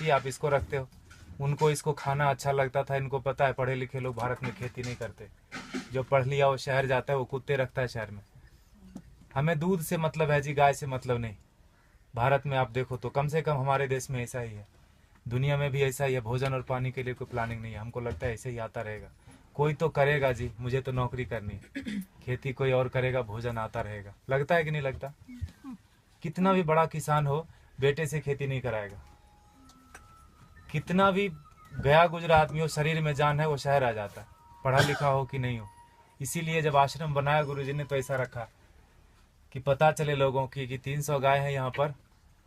खेती आप इसको रखते हो, उनको इसको खाना अच्छा लगता था। इनको पता है पढ़े लिखे लोग भारत में खेती नहीं करते, जो पढ़ लिया वो शहर जाता है, वो कुत्ते रखता है शहर में। हमें दूध से मतलब है जी, गाय से मतलब नहीं। भारत में आप देखो तो कम से कम हमारे देश में ऐसा ही है, दुनिया में भी ऐसा ही है। भोजन और पानी के लिए कोई प्लानिंग नहीं है। हमको लगता है ऐसे ही आता रहेगा। कोई तो करेगा जी, मुझे तो नौकरी करनी है, खेती कोई और करेगा, भोजन आता रहेगा। लगता है कि नहीं लगता? कितना भी बड़ा किसान हो, बेटे से खेती नहीं कराएगा। कितना भी गया गुजरा आदमी हो, शरीर में जान है, वो शहर आ जाता है, पढ़ा लिखा हो कि नहीं हो। इसीलिए जब आश्रम बनाया गुरुजी ने तो ऐसा रखा कि पता चले लोगों की कि 300 गाय है यहाँ पर,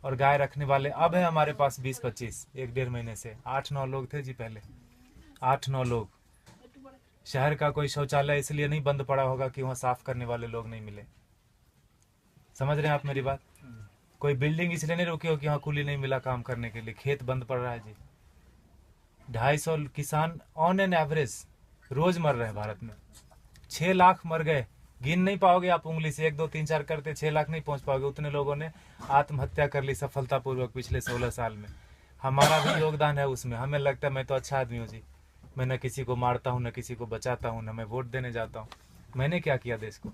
और गाय रखने वाले अब है हमारे पास 20-25, 1-1.5 महीने से 8-9 लोग थे जी पहले, 8-9 लोग। शहर का कोई शौचालय इसलिए नहीं बंद पड़ा होगा कि वहाँ साफ करने वाले लोग नहीं मिले। समझ रहे हैं आप मेरी बात? कोई बिल्डिंग इसलिए नहीं रुकी हो कि यहाँ कुली नहीं मिला काम करने के लिए। खेत बंद पड़ रहा है जी। 250 किसान ऑन एन एवरेज रोज मर रहे हैं भारत में। 6 लाख मर गए, गिन नहीं पाओगे आप उंगली से, 1 2 3 4 करते 6 लाख नहीं पहुंच पाओगे। उतने लोगों ने आत्महत्या कर ली सफलतापूर्वक पिछले 16 साल में। हमारा भी योगदान है उसमें। हमें लगता है मैं तो अच्छा आदमी हूँ जी, मैं न किसी को मारता हूँ, न किसी को बचाता हूँ, न मैं वोट देने जाता हूँ। मैंने क्या किया देश को?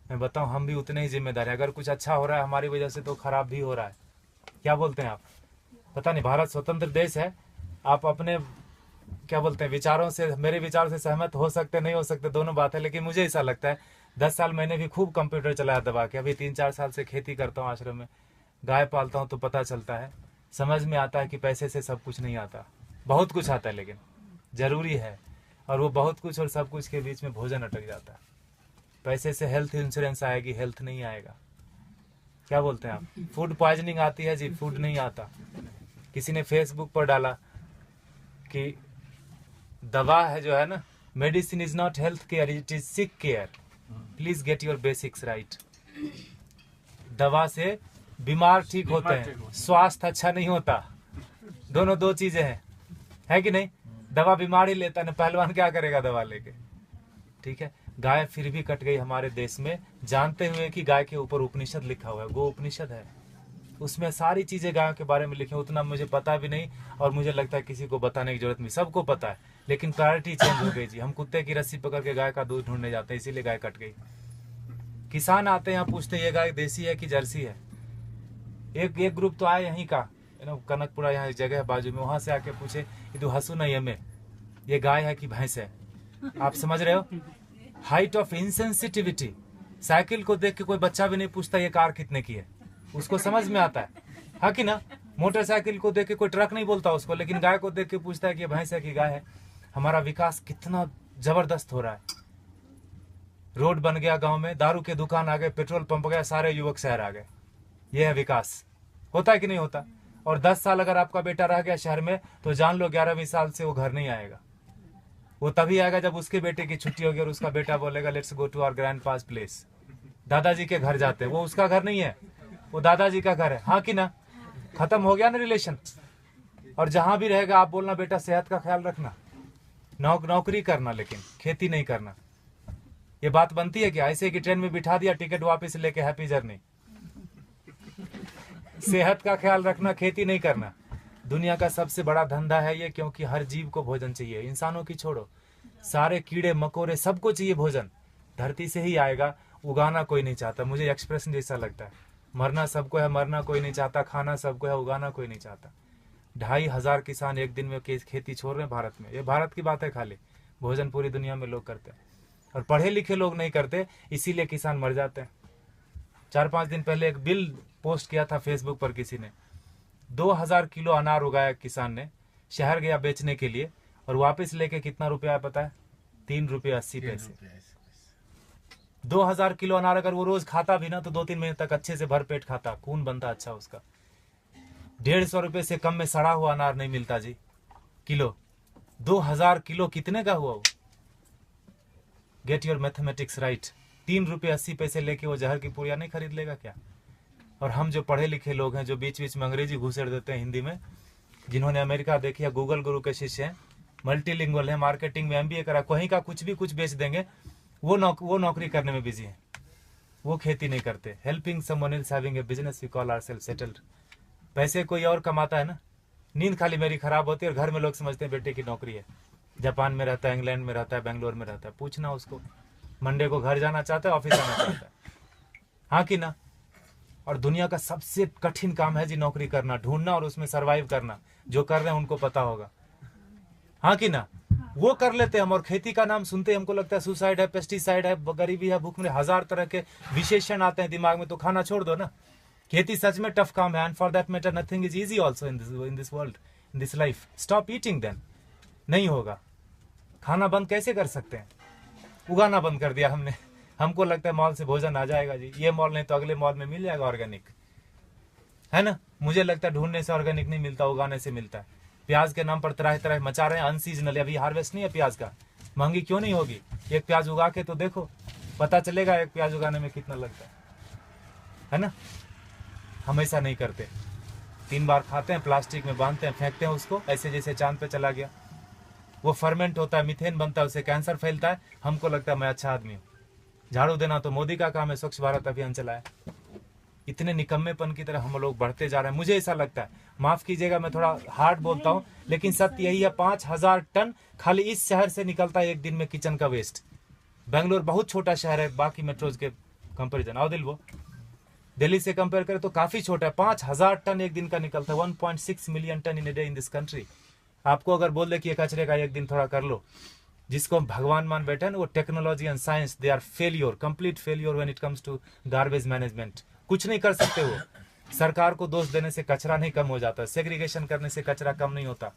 मैं बताऊँ, हम भी उतने ही जिम्मेदार हैं। अगर कुछ अच्छा हो रहा है हमारी वजह से तो खराब भी हो रहा है। क्या बोलते हैं आप? पता नहीं, भारत स्वतंत्र देश है, आप अपने क्या बोलते हैं विचारों से, मेरे विचारों से सहमत हो सकते नहीं हो सकते, दोनों बात है। लेकिन मुझे ऐसा लगता है 10 साल मैंने भी खूब कंप्यूटर चलाया दबा के। अभी 3-4 साल से खेती करता हूँ, आश्रम में गाय पालता हूँ, तो पता चलता है, समझ में आता है कि पैसे से सब कुछ नहीं आता। बहुत कुछ आता है लेकिन जरूरी है, और वो बहुत कुछ और सब कुछ के बीच में भोजन अटक जाता है। पैसे से हेल्थ इंश्योरेंस आएगी, हेल्थ नहीं आएगा। क्या बोलते हैं आप? फूड पॉइजनिंग आती है जी, फूड नहीं आता। किसी ने फेसबुक पर डाला कि दवा है जो है ना, medicine is not health care, it is sick care, please get your basics right. दवा से बीमार ठीक होते हैं, स्वास्थ्य अच्छा नहीं होता। दोनों दो चीजें हैं, है कि नहीं? दवा बीमार ही लेता है, पहलवान क्या करेगा दवा लेके? ठीक है, गाय फिर भी कट गई हमारे देश में, जानते हुए कि गाय के ऊपर उपनिषद लिखा हुआ है, गो उपनिषद है, उसमें सारी चीजें गायों के बारे में लिखी। उतना मुझे पता भी नहीं, और मुझे लगता है किसी को बताने की जरूरत नहीं, सबको पता है। लेकिन प्रायोरिटी चेंज हो गई जी। हम कुत्ते की रस्सी पकड़ के गाय का दूध ढूंढने जाते हैं, इसीलिए गाय कट गई। किसान आते हैं यहाँ, पूछते ये गाय देसी है कि जर्सी है। एक ग्रुप तो आए यहीं का, कनकपुरा, यहाँ एक जगह है बाजू में, वहां से आके पूछे ये तो हसू नहीं हमें, ये गाय है कि भैंस है? आप समझ रहे हो? Height of insensitivity. साइकिल को देख के कोई बच्चा भी नहीं पूछता ये कार कितने की है, उसको समझ में आता है कि ना? मोटरसाइकिल को देख के कोई ट्रक नहीं बोलता उसको, लेकिन गाय को देख के पूछता है कि ये भैंस है कि गाय है। हमारा विकास कितना जबरदस्त हो रहा है। रोड बन गया गांव में, दारू के दुकान आ गए, पेट्रोल पंप गया, सारे युवक शहर आ गए। यह है विकास। होता है कि नहीं होता? और 10 साल अगर आपका बेटा रह गया शहर में, तो जान लो 11वीं साल से वो घर नहीं आएगा। वो तभी आएगा जब उसके बेटे की छुट्टी होगी और उसका बेटा बोलेगा let's go to our grandpa's place. दादाजी के घर जाते हैं, वो उसका घर नहीं है, वो दादाजी का घर है। हाँ कि ना? खत्म हो गया ना रिलेशन। और जहां भी रहेगा आप बोलना बेटा सेहत का ख्याल रखना, नौकरी करना, लेकिन खेती नहीं करना। ये बात बनती है क्या? ऐसे कि ट्रेन में बिठा दिया, टिकट वापस लेके हैप्पी जर्नी। सेहत का ख्याल रखना, खेती नहीं करना। दुनिया का सबसे बड़ा धंधा है ये, क्योंकि हर जीव को भोजन चाहिए। इंसानों की छोड़ो, सारे कीड़े मकोड़े सबको चाहिए भोजन। धरती से ही आएगा, उगाना कोई नहीं चाहता। मुझे एक्सप्रेशन जैसा लगता है, मरना सबको है, मरना कोई नहीं चाहता, खाना सबको है, उगाना कोई नहीं चाहता। 2,500 किसान एक दिन में खेती छोड़ रहे हैं भारत में। ये भारत की बात है खाली, भोजन पूरी दुनिया में लोग करते हैं, और पढ़े लिखे लोग नहीं करते, इसीलिए किसान मर जाते हैं। 4-5 दिन पहले एक बिल पोस्ट किया था फेसबुक पर किसी ने, 2000 किलो अनार उगाया किसान ने, शहर गया बेचने के लिए, और वापस लेके कितना रुपया है पता है? 3 रुपये 80 पैसे। 2000 किलो अनार अगर वो रोज खाता भी ना, तो 2-3 महीने तक अच्छे से भर पेट खाता, खून बनता अच्छा उसका। 150 रुपये से कम में सड़ा हुआ अनार नहीं मिलता जी किलो। 2000 किलो कितने का हुआ वो? Get your mathematics right. 3 रुपये 80 पैसे लेके वो जहर की पुड़िया नहीं खरीद लेगा क्या? और हम जो पढ़े लिखे लोग हैं, जो बीच बीच में अंग्रेजी घुसेड़ देते हैं हिंदी में, जिन्होंने अमेरिका देखी है, गूगल गुरु के शिष्य हैं, मल्टीलिंगुअल है, मार्केटिंग में MBA करा, कहीं का कुछ भी कुछ बेच देंगे, वो नौकरी करने में बिजी है, वो खेती नहीं करते। Helping someone is having a business we call ourselves settled. पैसे कोई और कमाता है ना, नींद खाली मेरी खराब होती है और घर में लोग समझते हैं बेटे की नौकरी है, जापान में रहता है, इंग्लैंड में रहता है, बेंगलोर में रहता है। पूछना उसको, मंडे को घर जाना चाहता है, ऑफिस आना चाहता है, हाँ कि ना। और दुनिया का सबसे कठिन काम है जी नौकरी करना, ढूंढना और उसमें सरवाइव करना। जो कर रहे हैं उनको पता होगा, हाँ कि ना। वो कर लेते हैं हम, और खेती का नाम सुनते हमको लगता है सुसाइड है, पेस्टिसाइड है, गरीबी है, भूख में, हजार तरह के विशेषण आते हैं दिमाग में। तो खाना छोड़ दो ना। खेती सच में टफ काम है, and for that matter nothing is easy also in this world, in this life. Stop eating then, नहीं होगा। खाना बंद कैसे कर सकते हैं? उगाना बंद कर दिया हमने। हमको लगता है मॉल से भोजन आ जाएगा जी, ये मॉल नहीं तो अगले मॉल में मिल जाएगा ऑर्गेनिक, है ना। मुझे लगता है ढूंढने से ऑर्गेनिक नहीं मिलता, उगाने से मिलता है। प्याज के नाम पर तरह तरह मचा रहे हैं, अनसीजनल, अभी हार्वेस्ट नहीं है प्याज का। महंगी क्यों नहीं होगी? एक प्याज उगा के तो देखो, पता चलेगा एक प्याज उगाने में कितना लगता है ना। हम ऐसा नहीं करते, 3 बार खाते हैं, प्लास्टिक में बांधते हैं, फेंकते हैं उसको, ऐसे जैसे चांद पे चला गया। वो फर्मेंट होता है, मीथेन बनता है, उससे कैंसर फैलता है। हमको लगता है मैं अच्छा आदमी हूँ। झाड़ू देना तो मोदी का काम है, स्वच्छ भारत अभियान चलाया। इतने निकम्मेपन की तरह हम लोग बढ़ते जा रहे हैं। मुझे ऐसा लगता है, माफ कीजिएगा मैं थोड़ा हार्ड बोलता हूँ, लेकिन सत्य यही है, 5000 टन खाली इस शहर से निकलता है एक दिन में किचन का वेस्ट। बेंगलोर बहुत छोटा शहर है बाकी मेट्रोज के कंपेरिजन, आओ दिल, वो दिल्ली से कंपेयर करें तो काफी छोटा है। 5000 टन एक दिन का निकलता है, 1.6 million ton in a day in this country. आपको अगर बोल दे कि ये कचरे का एक दिन थोड़ा कर लो, जिसको भगवान मान बैठे हैं ना, वो technology and science, they are failure, complete failure when it comes to garbage management. कुछ नहीं कर सकते वो। सरकार को दोष देने से कचरा नहीं कम हो जाता, सेग्रीगेशन करने से कचरा कम नहीं होता।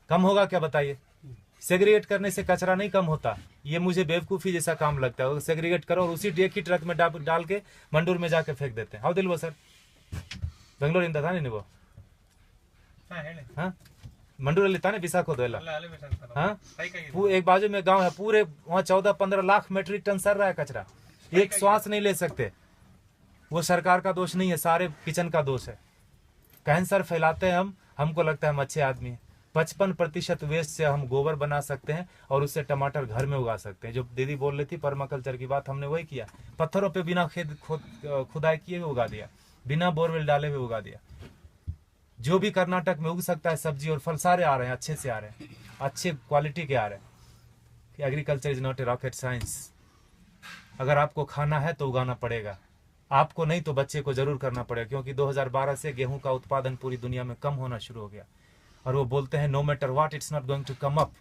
कम होगा क्या बताइए? सेग्रीगेट करने से कचरा नहीं कम होता। ये मुझे बेवकूफी जैसा काम लगता है। सेग्रीगेट करो और उसी एक ही ट्रक में डाल के मंडूर में जाके फेंक देते हैं। हाउ दिल वो सर, बेंगलोर इंदा था नहीं वो, हाँ मंडूर लेता ना विशाखो दो, हाँ एक बाजू में गांव है, पूरे वहाँ 14-15 लाख मेट्रिक टन सर रहा है कचरा, एक श्वास नहीं ले सकते। वो सरकार का दोष नहीं है, सारे किचन का दोष है। कैंसर फैलाते हैं हम, हमको लगता है हम अच्छे आदमी हैं। 55% वेस्ट से हम गोबर बना सकते हैं और उससे टमाटर घर में उगा सकते हैं। जो दीदी बोल रही थी पर्माकल्चर की बात, हमने वही किया। पत्थरों पे बिना खुदाई किए हुए उगा दिया, बिना बोरवेल डाले हुए उगा दिया। जो भी कर्नाटक में उग सकता है सब्जी और फल, सारे आ रहे हैं, अच्छे से आ रहे हैं, अच्छे क्वालिटी के आ रहे हैं। Agriculture is not a rocket science. अगर आपको खाना है तो उगाना पड़ेगा, आपको नहीं तो बच्चे को जरूर करना पड़ेगा। क्योंकि 2012 से गेहूं का उत्पादन पूरी दुनिया में कम होना शुरू हो गया, और वो बोलते हैं no matter what it's not going to come up.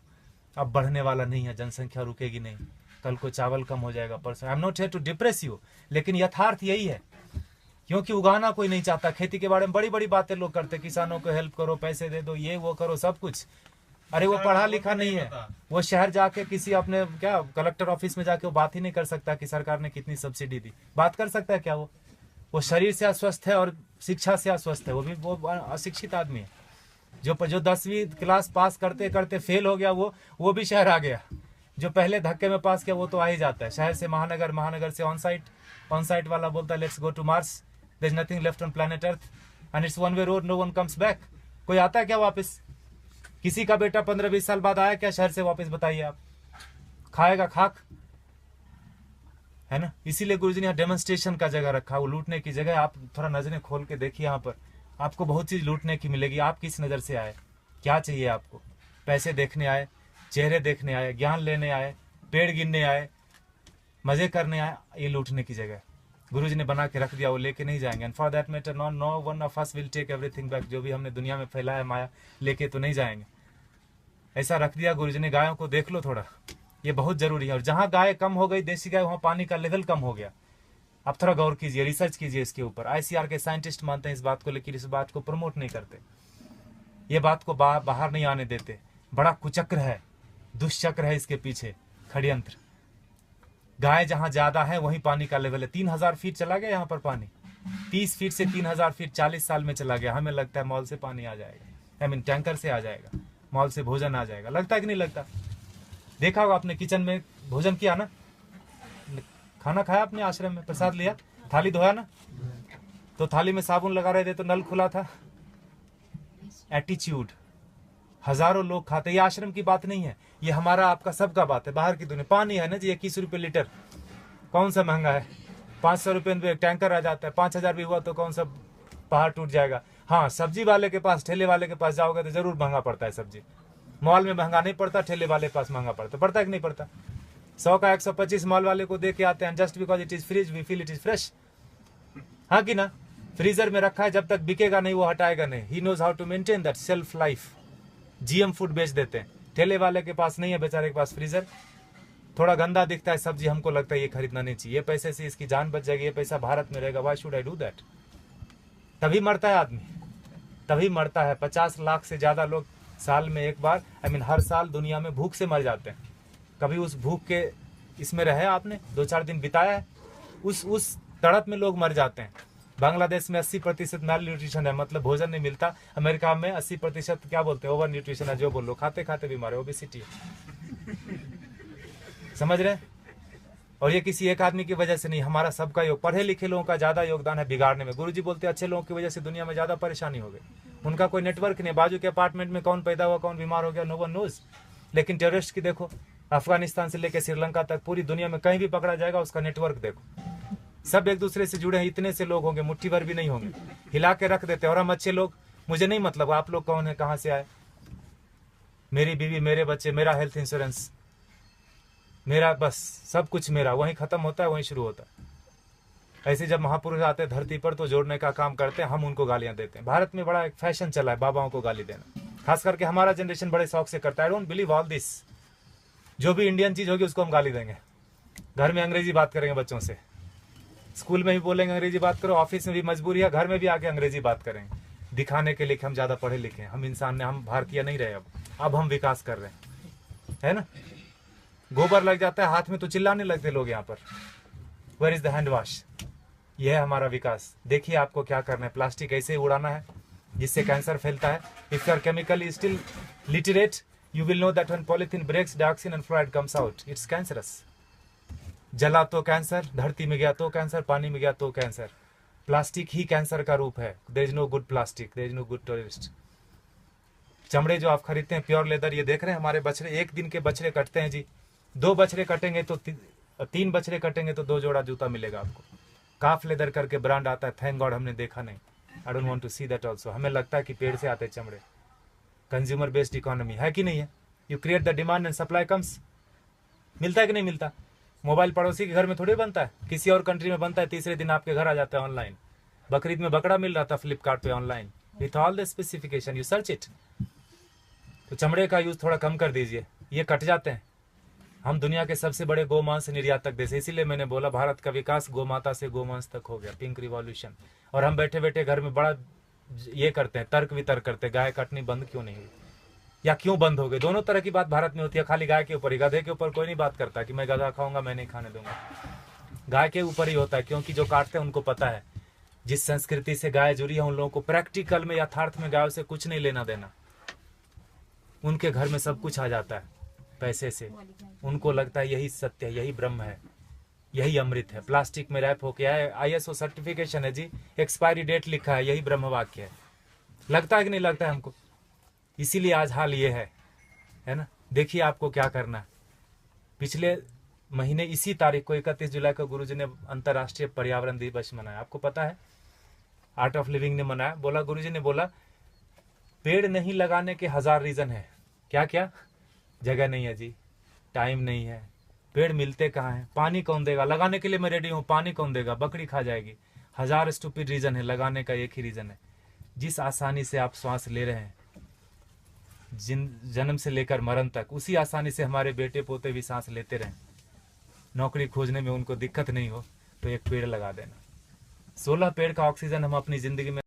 अब बढ़ने वाला नहीं है, जनसंख्या रुकेगी नहीं। कल को चावल कम हो जाएगा, परसों। I am not here to depress you, लेकिन यथार्थ यही है। क्योंकि उगाना कोई नहीं चाहता। खेती के बारे में बड़ी बड़ी बातें लोग करते, किसानों को हेल्प करो, पैसे दे दो, ये वो करो, सब कुछ। अरे वो पढ़ा लिखा नहीं है, वो शहर जाके किसी अपने क्या कलेक्टर ऑफिस में जाके वो बात ही नहीं कर सकता कि सरकार ने कितनी सब्सिडी दी। बात कर सकता है क्या? वो शरीर से अस्वस्थ है और शिक्षा से अस्वस्थ है। वो अशिक्षित आदमी है। जो 10वीं क्लास पास करते करते फेल हो गया, वो भी शहर आ गया। जो पहले धक्के में पास किया वो तो आ ही जाता है। शहर से महानगर, महानगर से ऑन साइट वाला बोलता है let's go to Mars, there is nothing left on planet Earth and it's one way road, no one comes back. कोई आता है क्या वापस? किसी का बेटा 15-20 साल बाद आया क्या शहर से वापस? बताइए आप। खाएगा खाक, है ना। इसीलिए गुरुजी ने यहाँ डेमोन्स्ट्रेशन का जगह रखा, वो लूटने की जगह। आप थोड़ा नजरें खोल के देखिए, यहाँ पर आपको बहुत चीज लूटने की मिलेगी। आप किस नजर से आए, क्या चाहिए आपको? पैसे देखने आए, चेहरे देखने आए, ज्ञान लेने आए, पेड़ गिनने आए, मजे करने आए? ये लूटने की जगह गुरुजी ने बना के रख दिया, वो लेके नहीं जाएंगे। And for that matter no one of us will take everything back. जो भी हमने दुनिया में फैलाया माया, लेके तो नहीं जाएंगे। ऐसा रख दिया गुरुजी ने। गायों को देख लो थोड़ा, ये बहुत जरूरी है। और जहां गाय कम हो गई, देसी गाय, वहां पानी का लेवल कम हो गया। आप थोड़ा गौर कीजिए, रिसर्च कीजिए इसके ऊपर। ICR के साइंटिस्ट मानते हैं इस बात को, लेकिन इस बात को प्रमोट नहीं करते। ये बात को बाहर नहीं आने देते। बड़ा कुचक्र है, दुष्चक्र है इसके पीछे, षड्यंत्र। गाय जहां ज्यादा है वहीं पानी का लेवल है। 3000 फीट चला गया यहाँ पर पानी, 30 फीट से 3000 फीट 40 साल में चला गया। हमें लगता है मॉल से पानी आ जाएगा, आई मीन टैंकर से आ जाएगा, मॉल से भोजन आ जाएगा। लगता है कि नहीं लगता? देखा होगा आपने, किचन में भोजन किया ना, खाना खाया आपने, आश्रम में प्रसाद लिया, थाली धोया ना, तो थाली में साबुन लगा रहे थे तो नल खुला था। एटीट्यूड। हजारों लोग खाते। ये आश्रम की बात नहीं है, ये हमारा आपका सबका बात है। बाहर की दुनिया पानी है ना जी, 21 रुपए लीटर, कौन सा महंगा है? 500 रुपए में टैंकर आ जाता है। 5000 भी हुआ तो कौन सा पहाड़ टूट जाएगा? हाँ, सब्जी वाले के पास, ठेले वाले के पास जाओगे तो जरूर महंगा पड़ता है सब्जी। मॉल में महंगा नहीं पड़ता, ठेले वाले के पास महंगा पड़ता है कि नहीं पड़ता? 100 का 125 मॉल वाले को दे के आते हैं, just because it is fridge we feel it is fresh. हाँ कि ना? फ्रीजर में रखा है, जब तक बिकेगा नहीं वो हटाएगा नहीं। He knows how to maintain that shelf life. GM food बेच देते हैं। ठेले वाले के पास नहीं है बेचारे के पास फ्रीजर, थोड़ा गंदा दिखता है सब्जी, हमको लगता है ये खरीदना नहीं चाहिए, ये पैसे से इसकी जान बच जाएगी, ये पैसा भारत में रहेगा, why should I do that? तभी मरता है आदमी, तभी मरता है। 50 लाख से ज्यादा लोग साल में एक बार, हर साल दुनिया में भूख से मर जाते हैं। कभी उस भूख के इसमें रहे आपने, 2-4 दिन बिताया है? उस तड़प में लोग मर जाते हैं। बांग्लादेश में 80% मेल न्यूट्रिशन है, मतलब भोजन नहीं मिलता। अमेरिका में 80% क्या बोलते हैं, ओवर न्यूट्रिशन है, जो बोलो, खाते खाते बीमार है, ओबेसिटी है। समझ रहे? और ये किसी एक आदमी की वजह से नहीं, हमारा सबका योग, पढ़े लिखे लोगों का ज्यादा योगदान है बिगाड़ने में। गुरुजी बोलते हैं अच्छे लोगों की वजह से दुनिया में ज्यादा परेशानी हो गई। उनका कोई नेटवर्क नहीं, बाजू के अपार्टमेंट में कौन पैदा हुआ, कौन बीमार हो गया, नो वन नोज। लेकिन टेररिस्ट की देखो, अफगानिस्तान से लेकर श्रीलंका तक पूरी दुनिया में कहीं भी पकड़ा जाएगा, उसका नेटवर्क देखो, सब एक दूसरे से जुड़े हैं। इतने से लोग होंगे, मुट्ठी भर भी नहीं होंगे, हिला के रख देते हैं। और हम अच्छे लोग, मुझे नहीं मतलब आप लोग कौन है, कहाँ से आए, मेरी बीवी, मेरे बच्चे, मेरा हेल्थ इंश्योरेंस, मेरा बस सब कुछ मेरा, वहीं खत्म होता है, वहीं शुरू होता है। ऐसे जब महापुरुष आते हैं धरती पर तो जोड़ने का काम करते हैं, हम उनको गालियां देते हैं। भारत में बड़ा एक फैशन चला है बाबाओं को गाली देना, खास करके हमारा जनरेशन बड़े शौक से करता है। I don't believe all this. जो भी इंडियन चीज होगी उसको हम गाली देंगे। घर में अंग्रेजी बात करेंगे बच्चों से, स्कूल में भी बोलेंगे अंग्रेजी बात करो, ऑफिस में भी मजबूरी है, घर में भी आके अंग्रेजी बात करेंगे, दिखाने के लिए कि हम ज्यादा पढ़े लिखे हैं, हम इंसान ने, हम भारतीय नहीं रहे। अब हम विकास कर रहे हैं, है ना? गोबर लग जाता है हाथ में तो चिल्लाने लगते लोग यहाँ पर, where is the hand wash? यह है हमारा विकास। देखिए आपको क्या करना है, प्लास्टिक ऐसे ही उड़ाना है जिससे कैंसर फैलता है। If you are chemically still literate, you will know that when polythene breaks, dioxin and fluoride comes out, it's cancerous. जला तो कैंसर, धरती में गया तो कैंसर, पानी में गया तो कैंसर। प्लास्टिक ही कैंसर का रूप है। There is no good plastic, there is no good terrorist. चमड़े जो आप खरीदते हैं प्योर लेदर, ये देख रहे हैं हमारे बछड़े, एक दिन के बछड़े कटते हैं जी। 2 बछड़े कटेंगे तो 3 बछड़े कटेंगे तो 2 जोड़ा जूता मिलेगा आपको। काफ लेदर करके ब्रांड आता है, थैंक गॉड हमने देखा नहीं। I don't want to see that also. हमें लगता है कि पेड़ से आते चमड़े। कंज्यूमर बेस्ड इकोनॉमी है कि नहीं है? You create the demand and supply comes. मिलता है कि नहीं मिलता? मोबाइल पड़ोसी के घर में थोड़ी बनता है, किसी और कंट्री में बनता है, तीसरे दिन आपके घर आ जाता है ऑनलाइन। बकरीद में बकरा मिल रहा था फ्लिपकार्ट पे online, with all the specification, you search it. तो चमड़े का यूज थोड़ा कम कर दीजिए, ये कट जाते हैं। हम दुनिया के सबसे बड़े गोमांस निर्यातक देश, इसीलिए मैंने बोला भारत का विकास गोमाता से गोमांस तक हो गया, पिंक रिवॉल्यूशन। और हम बैठे बैठे घर में बड़ा ये करते हैं, तर्क वितर्क करते हैं, गाय काटनी बंद क्यों नहीं हुई या क्यों बंद हो गई। दोनों तरह की बात भारत में होती है, खाली गाय के ऊपर ही। गधे के ऊपर कोई नहीं बात करता कि मैं गधा खाऊंगा, मैं नहीं खाने दूंगा। गाय के ऊपर ही होता है, क्योंकि जो काटते हैं उनको पता है जिस संस्कृति से गाय जुड़ी है उन लोगों को प्रैक्टिकल में, यथार्थ में गायों से कुछ नहीं लेना देना। उनके घर में सब कुछ आ जाता है पैसे से। उनको लगता है यही सत्य है, यही ब्रह्म है, यही अमृत है। प्लास्टिक में रैप होके आए, ISO सर्टिफिकेशन है जी, एक्सपायरी डेट लिखा है, यही ब्रह्म वाक्य है। लगता है कि नहीं लगता है हमको? इसीलिए आज हाल ये है ना। देखिए आपको क्या करना है। पिछले महीने इसी तारीख को 31 जुलाई को गुरुजी ने अंतर्राष्ट्रीय पर्यावरण दिवस मनाया। आपको पता है, आर्ट ऑफ लिविंग ने मनाया। बोला, गुरुजी ने बोला पेड़ नहीं लगाने के 1000 रीजन है। क्या क्या? जगह नहीं है जी, टाइम नहीं है, पेड़ मिलते कहाँ हैं, पानी कौन देगा, लगाने के लिए मैं रेडी हूँ, पानी कौन देगा, बकरी खा जाएगी। 1000 स्टूपिड रीजन है, लगाने का एक ही रीजन है। जिस आसानी से आप श्वास ले रहे हैं जन्म से लेकर मरण तक, उसी आसानी से हमारे बेटे पोते भी सांस लेते रहें। नौकरी खोजने में उनको दिक्कत नहीं हो तो एक पेड़ लगा देना। 16 पेड़ का ऑक्सीजन हम अपनी जिंदगी में